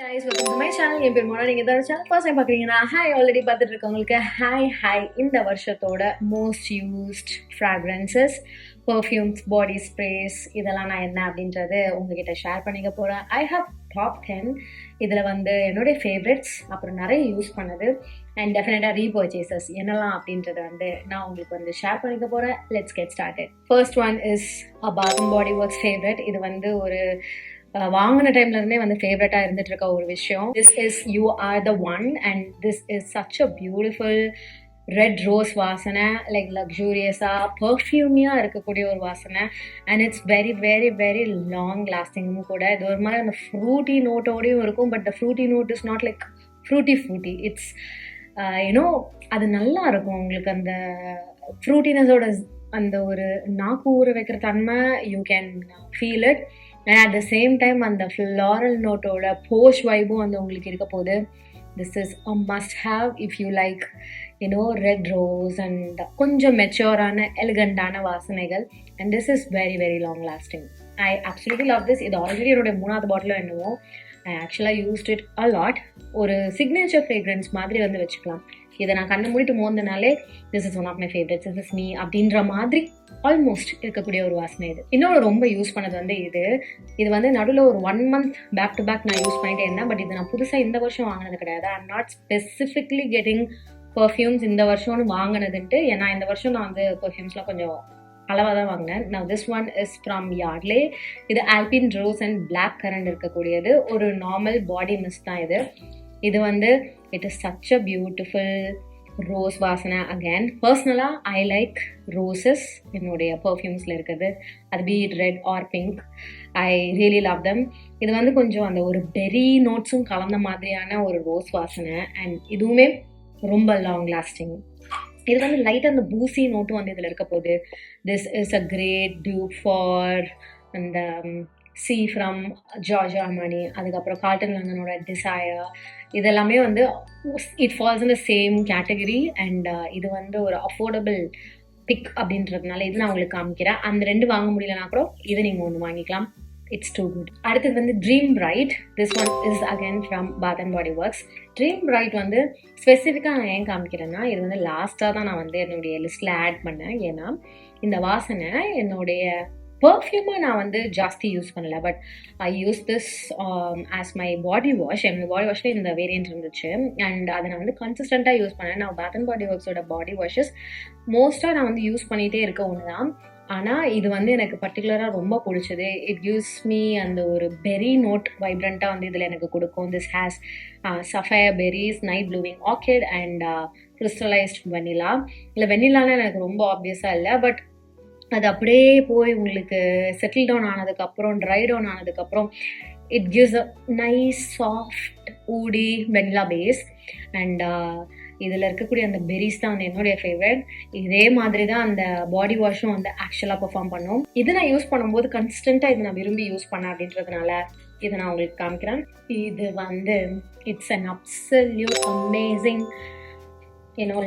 guys, welcome to my channel. என் பேர் மோனா. நீங்க இந்த சேனல் ஃபர்ஸ்ட் டைம் பார்க்குறீங்கன்னா ஹாய் ஆல்ரெடி பார்த்துட்டு இருக்கவங்களுக்கு ஹாய். இந்த வருஷத்தோட most used fragrances, perfumes, body sprays இதெல்லாம் நான் என்ன அப்படின்றது உங்ககிட்ட ஷேர் பண்ணிக்க போகிறேன். I have top 10. இதில் வந்து என்னுடைய ஃபேவரட்ஸ், அப்புறம் நிறைய யூஸ் பண்ணது அண்ட் டெஃபினட்டாக ரீபர்ச்சேசஸ் என்னெல்லாம் அப்படின்றத வந்து நான் உங்களுக்கு வந்து ஷேர் பண்ணிக்க போகிறேன். Let's get started. First one is a Bath and Body Works favourite. இது வந்து ஒரு வாங்கின டைம்ல இருந்தே வந்து ஃபேவரட்டா இருந்துட்டு இருக்க ஒரு விஷயம். This is you are the one and this is such a beautiful red rose வாசனை, லைக் லக்ஸூரியஸா பர்ஃப்யூமியா இருக்கக்கூடிய ஒரு வாசனை. And it's very very very long லாஸ்டிங்கும் கூட. இது ஒரு மாதிரி அந்த ஃப்ரூட்டி நோட்டோடையும் இருக்கும், but the fruity note is not like Frooti. It's you know அது நல்லா இருக்கும். உங்களுக்கு அந்த ஃப்ரூட்டினஸோட அந்த ஒரு நாக்கு ஊற வைக்கிற தன்மை, you can feel it. And at the same time அந்த ஃப்ளாரல் நோட்டோட போஷ் வைபும் வந்து உங்களுக்கு இருக்க போகுது. This is a must have if you like red rose and கொஞ்சம் மெச்சூரான எலிகண்டான வாசனைகள். And this is very very long lasting. I absolutely love this. இது already என்னுடைய 3வது பாட்டிலும் என்னவோ. ஐ ஆக்சுவலாக யூஸ்ட் இட் அ லாட். ஒரு சிக்னேச்சர் ஃப்ரேக்ரன்ஸ் மாதிரி வந்து வச்சுக்கலாம். இதை நான் கண்ணு மூடிட்டு மோந்தனாலே this is one of my favourites, this is me அப்படின்ற மாதிரி ஆல்மோஸ்ட் இருக்கக்கூடிய ஒரு வாசனை இது. இன்னொரு ரொம்ப யூஸ் பண்ணது வந்து இது வந்து நடுவில் ஒரு 1 month பேக் டு பேக் நான் யூஸ் பண்ணிட்டே இருந்தேன். பட் இது நான் புதுசாக இந்த வருஷம் வாங்கினது கிடையாது. I am not specifically getting perfumes இந்த வருஷம்னு வாங்கினதுன்ட்டு. ஏன்னா இந்த வருஷம் நான் வந்து பர்ஃப்யூம்ஸ்லாம் கொஞ்சம் அளவாக தான் வாங்கினேன். நான் this one is from Yardley. இது Albion rose and black currant இருக்கக்கூடியது. ஒரு நார்மல் பாடி மிஸ்ட் தான் இது. இது வந்து it is such a beautiful rose வாசனை. அகேன் பர்சனலாக ஐ லைக் ரோசஸ் என்னுடைய பர்ஃப்யூம்ஸில் இருக்குது. அது be it red or pink, I really love them. இது வந்து கொஞ்சம் அந்த ஒரு பெரி நோட்ஸும் கலந்த மாதிரியான ஒரு ரோஸ் வாசனை. அண்ட் இதுவுமே ரொம்ப லாங் லாஸ்டிங். இது வந்து லைட் அந்த பூசி நோட்டும் வந்து இதில் இருக்க போகுது. This is a great dupe for அந்த சி ஃப்ரம் ஜார்ஜ் ஆர்மானி, அதுக்கப்புறம் காட்டன் லண்டனோட டிசையர். இதெல்லாமே வந்து it falls in the same category. And இது வந்து ஒரு அஃபோர்டபுள் பிக் அப்படின்றதுனால இது நான் உங்களுக்கு காமிக்கிறேன். அந்த 2 வாங்க முடியலனா கூட இது நீங்கள் ஒன்று வாங்கிக்கலாம். It's too good. அடுத்தது வந்து Dream Bright. This one is again from Bath and Body Works. Dream Bright வந்து ஸ்பெசிஃபிக்காக நான் ஏன் காமிக்கிறேன்னா, இது வந்து லாஸ்ட்டாக தான் நான் வந்து என்னுடைய லிஸ்ட்டில் ஆட் பண்ணேன். ஏன்னா இந்த வாசனை என்னுடைய பர்ஃப்யூமாக நான் வந்து ஜாஸ்தி யூஸ் பண்ணல. But I use this as my body wash. என்னோட பாடி வாஷில் இந்த வேரியன்ட் இருந்துச்சு. அண்ட் அதை நான் வந்து கன்சிஸ்டண்ட்டாக யூஸ் பண்ணேன். நான் பாத் அண்ட் பாடி ஒர்க்ஸோட பாடி வாஷஸ் மோஸ்ட்டாக நான் வந்து யூஸ் பண்ணிகிட்டே இருக்க ஒன்று தான். ஆனால் இது வந்து எனக்கு பர்டிகுலராக ரொம்ப பிடிச்சது. இட் கிவ்ஸ் மீ அந்த ஒரு பெரி நோட் வைப்ரண்ட்டாக வந்து இதில் எனக்கு கொடுக்கும். This has sapphire berries, night blooming orchid and crystallized vanilla. இல்லை வெனிலான்னு எனக்கு ரொம்ப ஆப்வியஸாக இல்லை, பட் அது அப்படியே போய் உங்களுக்கு செட்டில் டவுன் ஆனதுக்கப்புறம், ட்ரை டவுன் ஆனதுக்கப்புறம் it gives a nice soft woody vanilla base. And இதில் இருக்கக்கூடிய அந்த பெரிஸ் தான் வந்து என்னுடைய ஃபேவரட். இதே மாதிரி தான் அந்த பாடி வாஷும் வந்து ஆக்சுவலாக பெர்ஃபார்ம் பண்ணும். இது நான் யூஸ் பண்ணும்போது கன்சிஸ்டண்ட்டாக இதை நான் விரும்பி யூஸ் பண்ணேன் அப்படின்றதுனால இதை நான் உங்களுக்கு காமிக்கிறேன். இது வந்து it's an absolute amazing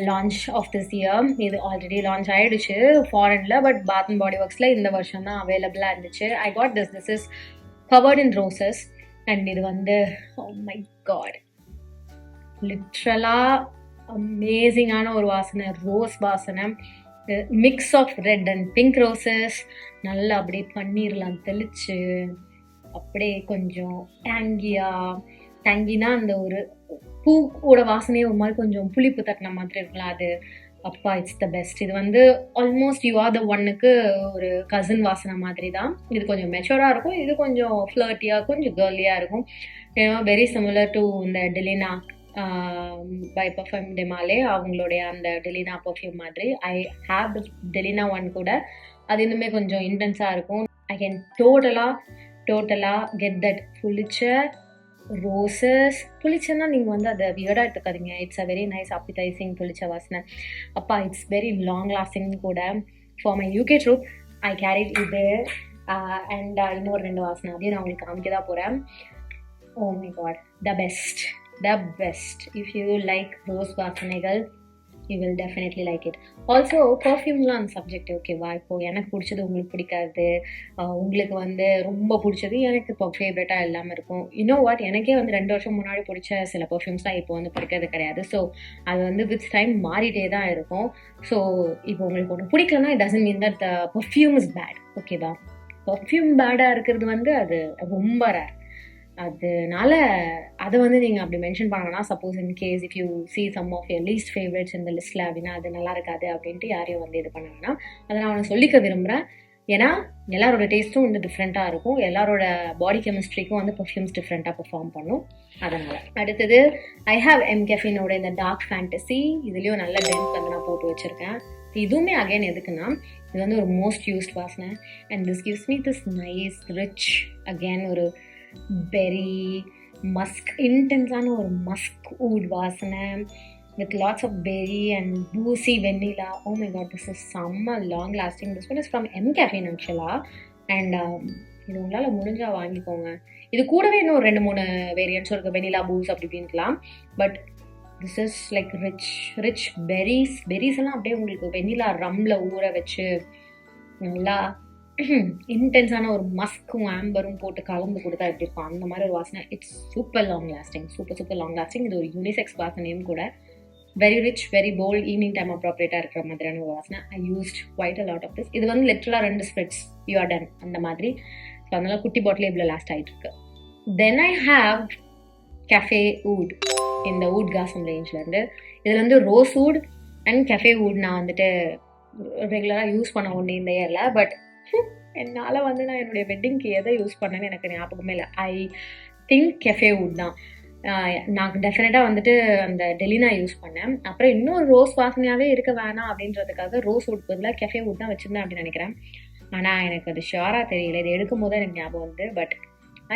launch of this year. இது ஆல்ரெடி லான்ச் ஆயிடுச்சு ஃபாரின்ல, பட் பாத் அண்ட் பாடி ஒர்க்ஸ்ல இந்த வருஷம் தான் அவைலபிளாக இருந்துச்சு. I got this is covered in roses. And இது வந்து ஓ மை காட், லிட்ரலாக அமேசிங்கான ஒரு வாசனை, ரோஸ் வாசனை, mix of red and pink roses. நல்லா அப்படியே பன்னீர்லாம் தெளிச்சு அப்படியே கொஞ்சம் டேங்கினா அந்த ஒரு பூவோட வாசனையே ஒரு மாதிரி கொஞ்சம் புளிப்பு தட்டின மாதிரி இருக்கலாம். அது அப்பா இட்ஸ் த பெஸ்ட். இது வந்து ஆல்மோஸ்ட் யூ ஆர் த ஒன்னுக்கு ஒரு கசின் வாசனை மாதிரி தான். இது கொஞ்சம் மெச்சூராக இருக்கும், இது கொஞ்சம் ஃப்ளர்ட்டியாக கொஞ்சம் கேர்லியாக இருக்கும். வெரி சிமிலர் டு இந்த டெலினா பை பர்ஃப்யூம் டெமாலே, அவங்களுடைய அந்த டெலினா பர்ஃப்யூம் மாதிரி. ஐ ஹேவ் டெலினா ஒன் கூட. அது இன்னுமே கொஞ்சம் இன்டென்ஸாக இருக்கும். ஐ கேன் டோட்டலாக கெட் தட் புளிச்ச ரோசஸ். புளிச்சன்னா நீங்கள் வந்து அதை வியர்டாக எடுத்துக்காதீங்க. It's a very nice appetising புளிச்ச வாசனை. அப்பா இட்ஸ் வெரி லாங் லாஸ்டிங் கூட. For my UK trip I carried இது அண்ட் இன்னொரு 2 வாசனை அப்படியே நான் உங்களுக்கு காமிக்க தான் போகிறேன். Oh my God, the best. If you like rose வாசனைகள் you will definitely like it. Also பர்ஃப்யூம்லாம் அந்த சப்ஜெக்ட் ஓகேவா? இப்போது எனக்கு பிடிச்சது உங்களுக்கு பிடிக்காது, உங்களுக்கு வந்து ரொம்ப பிடிச்சது எனக்கு இப்போ ஃபேவரட்டாக இல்லாமல் இருக்கும். இன்னும் வாட், எனக்கே வந்து 2 வருஷம் முன்னாடி பிடிச்ச சில பர்ஃப்யூம்ஸ்லாம் இப்போ வந்து பிடிக்கிறது கிடையாது. ஸோ அது வந்து வித் டைம் மாறிட்டே தான் இருக்கும். ஸோ இப்போ உங்களுக்கு ஒன்று பிடிக்கலன்னா it doesn't mean that the perfume is bad, ஓகேவா? பர்ஃப்யூம் பேடாக இருக்கிறது வந்து அது ரொம்ப ரேர். அதனால அதை வந்து நீங்கள் அப்படி மென்ஷன் பண்ணலாம். Suppose in case if you see some of your least favorites in the லிஸ்ட்டில் அப்படின்னா அது நல்லா இருக்காது அப்படின்ட்டு யாரையும் வந்து இது பண்ண வேணாம். அதை நான் அவனை சொல்லிக்க விரும்புகிறேன். ஏன்னா எல்லாரோட டேஸ்ட்டும் வந்து டிஃப்ரெண்ட்டாக இருக்கும், எல்லாரோட பாடி கெமிஸ்ட்ரிக்கும் வந்து பர்ஃப்யூம்ஸ் டிஃப்ரெண்ட்டாக பெர்ஃபார்ம் பண்ணும். அதனால் அடுத்தது ஐ ஹாவ் எம்கெஃபினோட இந்த டார்க் ஃபேண்டசி. இதுலேயும் நல்ல டென்ட் வந்து நான் போட்டு வச்சுருக்கேன். இதுவுமே அகைன் எதுக்குன்னா இது வந்து ஒரு மோஸ்ட் யூஸ்ட் வாசனை and this gives me this nice rich again ஒரு பெரி மஸ்க், இன்டென்ஸான ஒரு மஸ்க் ஊட் வாசனை with lots of berry and boozy vanilla. Oh my god, this is summer long lasting. This one is from M-Caffeine actually. And இது உங்களால் முடிஞ்சால் வாங்கிக்கோங்க. இது கூடவே இன்னும் 2-3 வேரியன்ட்ஸ் இருக்குது, வெனிலா பூஸ் அப்படி இப்படின்ட்டுலாம். But this is like rich berries எல்லாம் அப்படியே உங்களுக்கு வெனிலா ரம்மில் ஊற வச்சு நல்லா இன்டென்ஸான ஒரு மஸ்க்கும் ஆம்பரும் போட்டு கலந்து கொடுத்தா எப்படி இருக்கும் அந்த மாதிரி ஒரு வாசனை. It's super long lasting, super long lasting. இது ஒரு யூனிசெக்ஸ் வாசனையும் கூட. Very rich, very bold, evening time அப்ராப்ரியேட்டாக இருக்கிற மாதிரியான ஒரு வாசனை. I used quite a lot of this. இது வந்து லிட்டரலாக 2 ஸ்ப்ரெட்ஸ் யூ ஆர் டன் அந்த மாதிரி. ஸோ அதனால குட்டி பாட்டிலே இவ்வளோ லாஸ்ட் ஆகிட்டு இருக்கு. Then I have cafe wood, இந்த வூட் காசம் ரேஞ்சிலேருந்து. இதில் வந்து rose wood and cafe wood நான் வந்துட்டு ரெகுலராக யூஸ் பண்ண ஒன்று இந்த இயரில். பட் என்னால் வந்து நான் என்னுடைய வெட்டிங்க்கு எதை யூஸ் பண்ணேன்னு எனக்கு ஞாபகமே இல்லை. ஐ திங்க் கெஃபே வூட் தான். நான் டெஃபினட்டாக வந்துட்டு அந்த டெலினா யூஸ் பண்ணேன். அப்புறம் இன்னொரு ரோஸ் வாசனையாகவே இருக்க வேணாம் அப்படின்றதுக்காக ரோஸ் வூட் பதிலாக கெஃபே வூட் தான் வச்சுருந்தேன் அப்படின்னு நினைக்கிறேன். ஆனால் எனக்கு அது ஷியோராக தெரியல. இது எடுக்கும் போது எனக்கு ஞாபகம் வந்து. But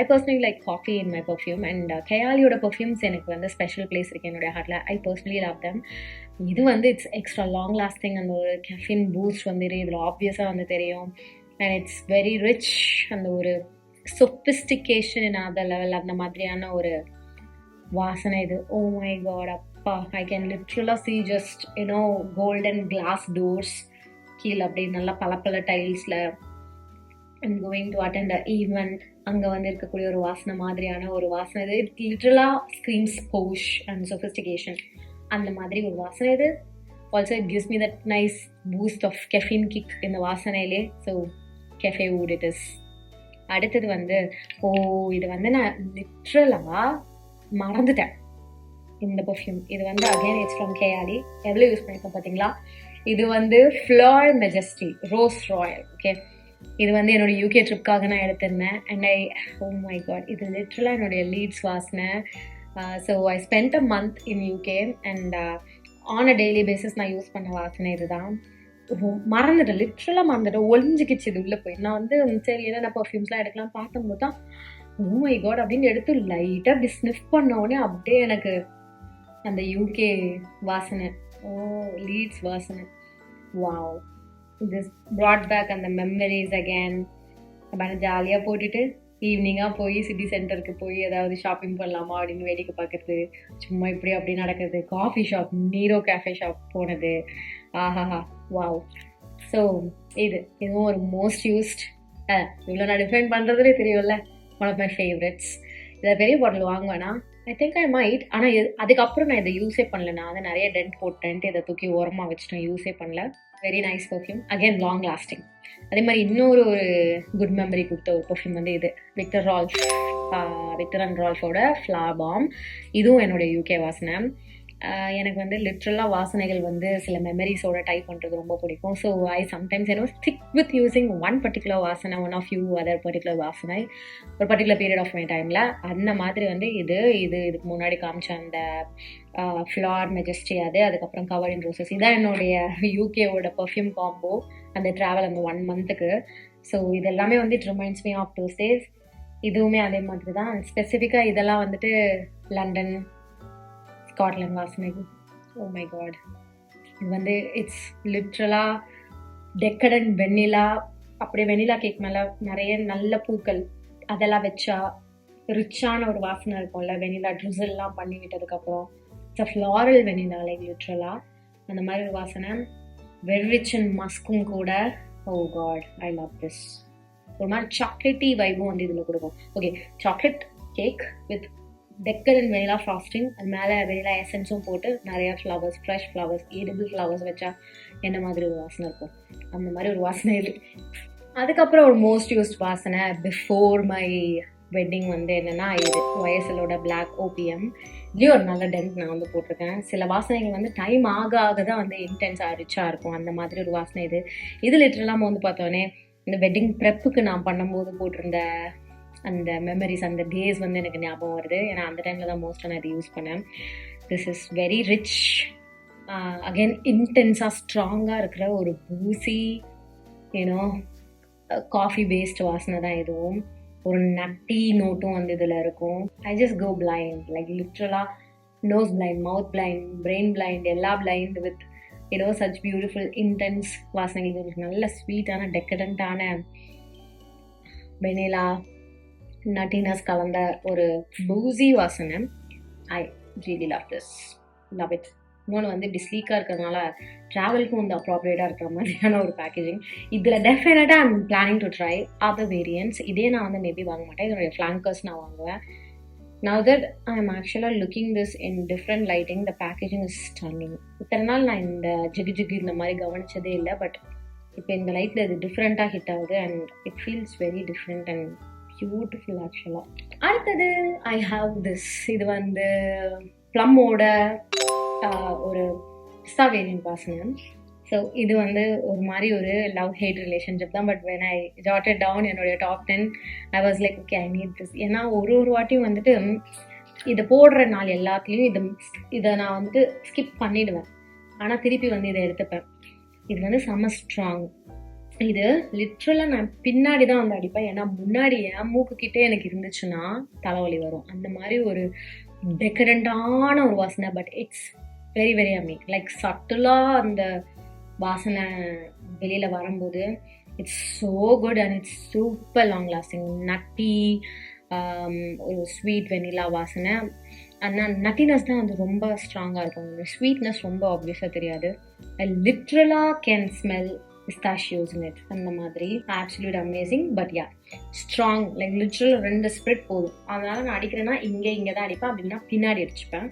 I personally like coffee in my perfume and கயாலியோட பர்ஃப்யூம்ஸ் எனக்கு வந்து ஸ்பெஷல் பிளேஸ் இருக்குது என்னுடைய ஹார்ட்டில். I personally love them. இது வந்து இட்ஸ் எக்ஸ்ட்ரா லாங் லாஸ்டிங். அந்த ஒரு கெஃபின் பூஸ்ட் வந்து இதில் ஆப்வியஸாக வந்து தெரியும். அண்ட் இட்ஸ் வெரி ரிச், அந்த ஒரு சொஃபிஸ்டிகேஷன் அந்த லெவல் அந்த மாதிரியான ஒரு வாசனை இது. ஓ மை காட், அப்பா, ஐ கேன் லிட்ரலாக see just golden glass doors கீழே அப்படி நல்லா பல டைல்ஸில் and going to attend a event. அங்கே வந்து இருக்கக்கூடிய ஒரு வாசனை மாதிரியான ஒரு வாசனை இது. இட் லிட்ரலாக ஸ்க்ரீம்ஸ் போஷ் அண்ட் சொஃபிஸ்டிகேஷன் அந்த மாதிரி ஒரு வாசனை இது. Also it gives me that nice boost of caffeine kick இந்த வாசனையிலே. So cafe wood it is. அடுத்தது வந்து இது வந்து நான் லிட்ரலாக மறந்துட்டேன் இந்த பர்ஃப்யூம். இது வந்து அகைன் இட்ஸ் ஃப்ரம் கேயாலி. எவ்வளோ யூஸ் பண்ணியிருக்கேன் பார்த்தீங்களா? இது வந்து Fleur Majesty Rose Royal. Okay, இது வந்து என்னுடைய யூகே ட்ரிப்காக நான் எடுத்திருந்தேன். அண்ட் ஓ மை காட், இது லிட்ரலாக என்னுடைய லீட்ஸ் வாசனை. So I spend a month in UK and on a daily basis நான் யூஸ் பண்ண வாசனை இதுதான். மறந்துட்டேன், லிட்ரலாக மறந்துட்டேன், ஒளிஞ்சிக்கிச்சு இது உள்ளே போய். நான் வந்து சரி என்னென்ன பர்ஃப்யூம்ஸ்லாம் எடுக்கலாம் பார்க்கும்போது தான் ஓ மை காட் அப்படின்னு எடுத்து லைட்டாக அப்படி ஸ்னிஃப் பண்ண உடனே அப்படியே எனக்கு அந்த யூகே வாசனை, லீட்ஸ் வாசனை, வாவ், திஸ் brought பேக் அந்த மெமரிஸ் அகேன். அப்போ ஜாலியாக போட்டுட்டு ஈவினிங்காக போய் சிட்டி சென்டருக்கு போய் ஏதாவது ஷாப்பிங் பண்ணலாமா அப்படின்னு வேடிக்கை பார்க்குறது, சும்மா இப்படி அப்படி நடக்கிறது, காஃபி ஷாப் நீரோ கேஃபே ஷாப் போனது, ஆஹாஹா வாவ். ஸோ இதுவும் ஒரு மோஸ்ட் யூஸ்ட். இவ்வளோ நான் டிஃபைன் பண்ணுறதுலே தெரியும்ல, ஒன் ஆஃப் மை ஃபேவரட்ஸ். இதை பெரிய பாட்டில் வாங்குவேன்னா ஐ திங்க் ஐ மைட். ஆனால் அதுக்கப்புறம் நான் இதை யூஸே பண்ணல. நான் வந்து நிறைய டென்ட் போட்டேன்ட்டு இதை தூக்கி ஓரமாக வச்சுட்டேன், யூஸே பண்ணல. Very nice perfume, again long lasting. அதே மாதிரி இன்னொரு குட் மெமரி கொடுத்த ஒரு பர்ஃப்யூம் வந்து இது விக்டர் அண்ட் ரால்ஃபோட ஃப்ளவர் பாம். இதுவும் என்னுடைய யூகே வாசனை. எனக்கு வந்து லிட்ரலாக வாசனைகள் வந்து சில மெமரிஸோட டைப் பண்ணுறது ரொம்ப பிடிக்கும். So I sometimes stick with using one particular வாசனை, one of you other particular வாசனை ஒரு பர்டிகுலர் பீரியட் ஆஃப் மை டைமில். அந்த மாதிரி வந்து இதுக்கு முன்னாடி காமிச்ச அந்த ஃப்ளார் மெஜஸ்டி அதுக்கப்புறம் கவர்ட் இன் ரோசஸ், இதான் என்னுடைய யூகேவோட பர்ஃப்யூம் காம்போ அந்த ட்ராவல் அந்த 1 மந்த்துக்கு. ஸோ இதெல்லாமே வந்து it reminds me of those days. இதுவுமே அதே மாதிரி தான். ஸ்பெசிஃபிக்காக இதெல்லாம் வந்துட்டு லண்டன், ஸ்காட்லாண்ட் வாசனை. ஓ மை காட், இது வந்து இட்ஸ் லிட்ரலாக டெக்கடன்ட் வெண்ணிலா. அப்படியே வெண்ணிலா கேக் மேலே நிறைய நல்ல பூக்கள் அதெல்லாம் வச்சா ரிச்சான ஒரு வாசனை இருக்கும்ல, வெண்ணிலா ட்ரிசல்லாம் பண்ணி விட்டதுக்கப்புறம். It's a floral vanilla like லிட்ரலாக. அந்த மாதிரி ஒரு வாசனை. வெரி ரிச் அண்ட் மஸ்கும் கூட. Oh God, I love this. ஒரு மாதிரி சாக்லேட்டி வைபும் வந்து இதில் கொடுக்கும். Okay, chocolate cake with decadent vanilla frosting, அது மேலே வெனிலா எசன்ஸும் போட்டு நிறையா flowers, fresh flowers, edible flowers வச்சா என்ன மாதிரி ஒரு வாசனை இருக்கும், அந்த மாதிரி ஒரு வாசனை இது. அதுக்கப்புறம் ஒரு மோஸ்ட் யூஸ்ட் வாசனை பிஃபோர் மை வெட்டிங் வந்து என்னென்னா இது YSLோட பிளாக் ஓபிஎம். இதுலேயும் ஒரு நல்ல டென்ட் நான் வந்து போட்டிருக்கேன். சில வாசனைகள் வந்து டைம் ஆக ஆக தான் வந்து இன்டென்ஸாக ரிச்சாக இருக்கும், அந்த மாதிரி ஒரு வாசனை இது. இது லிட்டரலாக வந்து பார்த்தோன்னே இந்த வெட்டிங் ப்ரெப்புக்கு நான் பண்ணும்போது போட்டிருந்த அந்த மெமரிஸ், அந்த டேஸ் வந்து எனக்கு ஞாபகம் வருது. ஏன்னா அந்த டைமில் தான் மோஸ்ட்டாக நான் இதை யூஸ் பண்ணேன். This is very rich, again இன்டென்ஸாக ஸ்ட்ராங்காக இருக்கிற ஒரு பூசி ஏன்னோ காஃபி பேஸ்ட் வாசனை தான் இதுவும். ஒரு நட்டி நோட்டும் வந்து இதில் இருக்கும். I just go blind, like லிட்ரலாக nose blind, mouth blind, brain blind, எல்லா blind with such beautiful intense வாசனைகள். நல்ல ஸ்வீட்டான டெக்கரண்டான வெனிலா நட்டினஸ் கலந்த ஒரு பூசி வாசனை. ஐ really love this, love it. இன்னொன்று வந்து இப்படி ஸ்லீக்காக இருக்கிறதுனால ட்ராவலுக்கும் வந்து அப்ராப்ரியேட்டாக இருக்கிற மாதிரியான ஒரு பேக்கேஜிங். இதில் டெஃபினட்டாக I'm planning to try other variants. இதே நான் வந்து மேபி வாங்க மாட்டேன், இதனுடைய ஃப்ளாங்கர்ஸ் நான் வாங்குவேன். Now that I am actually looking this in different lighting, the packaging is stunning. இத்தனை நாள் நான் இந்த ஜிகு இந்த மாதிரி கவனிச்சதே இல்லை, பட் இப்போ இந்த லைட்டில் இது டிஃப்ரெண்ட்டாக ஹிட் ஆகுது and it feels very different and beautiful ஆக்சுவலாக. அடுத்தது ஐ ஹாவ் திஸ். இது வந்து ப்ளம்மோட ஒரு பிஸ்தா வேரியன்ட் வாசனை. ஸோ இது வந்து ஒரு மாதிரி ஒரு லவ் ஹேட் ரிலேஷன்ஷிப் தான். பட் வென் ஐ ஜாட்டட் டவுன் என்னுடைய top 10, I was like okay, I need this. ஏன்னா ஒரு வாட்டியும் வந்துட்டு இதை போடுற நாள் எல்லாத்துலேயும் இதை நான் வந்துட்டு ஸ்கிப் பண்ணிடுவேன், ஆனால் திருப்பி வந்து இதை எடுத்துப்பேன். இது வந்து செம்ம ஸ்ட்ராங். இது லிட்ரலாக நான் பின்னாடி தான் வந்து அடிப்பேன், ஏன்னா முன்னாடி என் மூக்குக்கிட்டே எனக்கு இருந்துச்சுன்னா தலைவலி வரும். அந்த மாதிரி ஒரு டெக்கரண்டான ஒரு வாசனை. But it's very very amazing. Like சட்டிலாக அந்த வாசனை வெளியில் வரும்போது it's so good and it's super long lasting. Nutty ஒரு ஸ்வீட் வெனிலா வாசனை. ஆனால் நட்டினஸ் தான் வந்து ரொம்ப ஸ்ட்ராங்காக இருக்கும். ஸ்வீட்னஸ் ரொம்ப ஆப்வியஸாக தெரியாது. ஐ லிட்ரலாக can smell pistachios in it. அந்த மாதிரி absolute amazing. But yeah strong, like literal 2 spread போதும். அதனால நான் அடிக்கிறேன்னா இங்கே தான் அடிப்பேன், அப்படின்னா பின்னாடி அடிச்சுப்பேன்.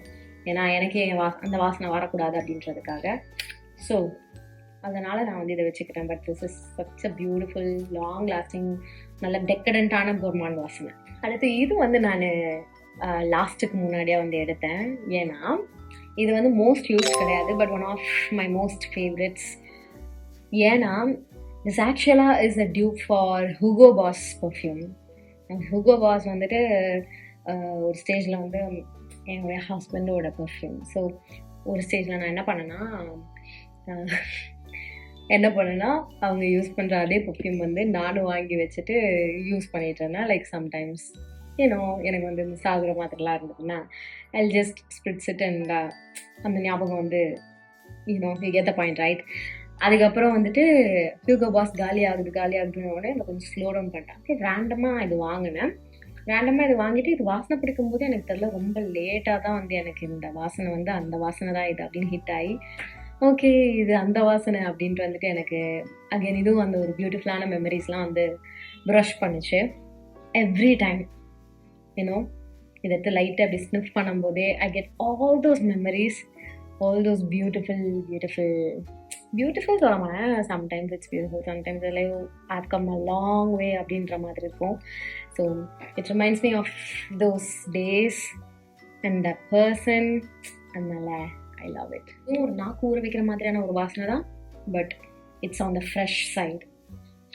ஏன்னா எனக்கே அந்த வாசனை வரக்கூடாது அப்படின்றதுக்காக. ஸோ அதனால் நான் வந்து இதை வச்சுக்கிறேன். But this is such a beautiful long lasting நல்ல டெக்கரண்டான கோர்மான் வாசனை. அடுத்து இது வந்து நான் லாஸ்ட்டுக்கு முன்னாடியே வந்து எடுத்தேன், ஏன்னா இது வந்து மோஸ்ட் யூஸ் கிடையாது, but one of my most favourites. ஏன்னா திஸ் ஆக்சுவலாக is a dupe for Hugo Boss perfume. Hugo Boss வந்துட்டு ஒரு ஸ்டேஜில் வந்து என்னுடைய ஹஸ்பண்டோட பர்ஃப்யூம். ஸோ ஒரு ஸ்டேஜில் நான் என்ன பண்ணேன்னா அவங்க யூஸ் பண்ணுற அதே பர்ஃப்யூம் வந்து நானும் வாங்கி வச்சுட்டு யூஸ் பண்ணிட்டேன்னா, லைக் சம்டைம்ஸ் எனக்கு வந்து மிஸ் ஆகுற மாதிரிலாம் இருந்ததுன்னா I just spritz it and அந்த ஞாபகம் வந்து you get the point right. அதுக்கப்புறம் வந்துட்டு ஹியூகோ பாஸ் காலி ஆகுதுன்னு உடனே நான் கொஞ்சம் ஸ்லோ டவுன் பண்ணிட்டேன். அப்புறம் ரேண்டமாக இது வாங்கிட்டு இது வாசனை பிடிக்கும்போது எனக்கு தெரியல, ரொம்ப லேட்டாக தான் வந்து எனக்கு இந்த வாசனை வந்து அந்த வாசனை தான் இது அப்படின்னு ஹிட் ஆகி, ஓகே இது அந்த வாசனை அப்படின்ட்டு வந்துட்டு எனக்கு அகைன் இதுவும் அந்த ஒரு பியூட்டிஃபுல்லான மெமரிஸ்லாம் வந்து ப்ரஷ் பண்ணிச்சு. எவ்ரி டைம் இதை எடுத்து லைட்டாக அப்படி ஸ்னிஃப் பண்ணும்போதே I get all those memories, all those beautiful சொல்லமாட்டேன். Sometimes it's beautiful, sometimes like I've come a long way அப்படின்ற மாதிரி இருக்கும். So it reminds me of those days and the person. அதனால ஐ லவ் இட். ஒரு நாக்கு ஊற வைக்கிற மாதிரியான ஒரு வாசனை தான், but it's on the fresh side.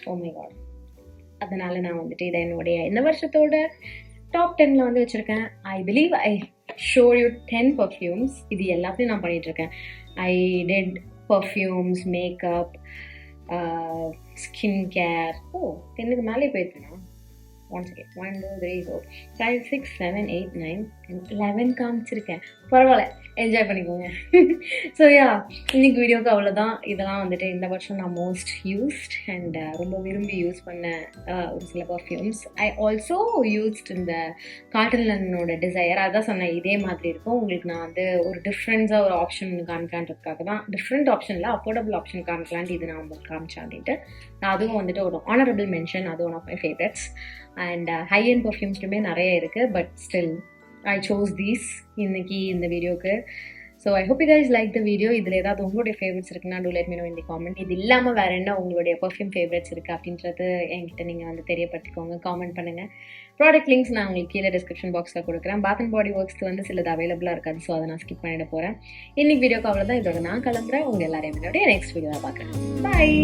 Oh my God. அதனால நான் வந்துட்டு இதை என்னுடைய இந்த வருஷத்தோட டாப் 10ல் வந்து வச்சுருக்கேன். I believe I show you 10 perfumes. இது எல்லாத்தையும் நான் பண்ணிகிட்ருக்கேன். I did perfumes, makeup, skin care. 10க்கு மேலே போயிருக்கேன்னா 1 2 3 4 5 6 7 8 9 11 காமிச்சிருக்கேன், பரவாயில்ல, என்ஜாய் பண்ணிக்கோங்க. ஸோ யா, இன்னைக்கு வீடியோக்கு அவ்வளோதான். இதெல்லாம் வந்துட்டு இந்த வருஷம் நான் மோஸ்ட் யூஸ்ட் அண்ட் ரொம்ப விரும்பி யூஸ் பண்ண ஒரு சில பர்ஃப்யூம்ஸ். ஐ ஆல்சோ யூஸ்ட் இந்த காட்டன் லன்னோட டிசையர். அதான் சொன்னேன், இதே மாதிரி இருக்கும். உங்களுக்கு நான் வந்து ஒரு டிஃப்ரென்ஸாக ஒரு ஆப்ஷன் காமிக்கலான்றதுக்காக தான், டிஃப்ரெண்ட் ஆப்ஷனில் அஃபோர்டபுள் ஆப்ஷன் காமிக்கலான்ட்டு இது நான் உங்களுக்கு காமிச்சேன் அப்படின்ட்டு. நான் அதுவும் வந்துட்டு ஒரு ஆனரபிள் மென்ஷன், அது one of my favourites. And high end பர்ஃப்யூம்ஸ்லுமே நிறைய இருக்குது, but still I chose these இன்னைக்கு இந்த வீடியோக்கு. So I hope you guys like the video. இதில் ஏதாவது உங்களுடைய ஃபேவரட்ஸ் இருக்குன்னா do let me know in the comment. இது இல்லாமல் வேறு என்ன உங்களுடைய பர்ஃப்யூம் ஃபேவரட்ஸ் இருக்குது அப்படின்றது என்கிட்ட நீங்கள் வந்து தெரியப்படுத்திக்கோங்க, காமெண்ட் பண்ணுங்கள். ப்ராடக்ட் லிங்க்ஸ் நான் உங்களுக்கு கீழே டிஸ்கிரிப்ஷன் பாக்ஸில் கொடுக்குறேன். பாத் அண்ட் பாடி ஒர்க்ஸ்க்கு வந்து சிலது அவைலபிளாக இருக்காது, ஸோ அதை நான் ஸ்கிப் பண்ணிட போகிறேன். இன்னைக்கு வீடியோக்கு அவ்வளோதான். இதோட நான் கிளம்புறேன். உங்கள் எல்லாரையும் நெக்ஸ்ட் வீடியோவை பார்க்குறேன். பாய்.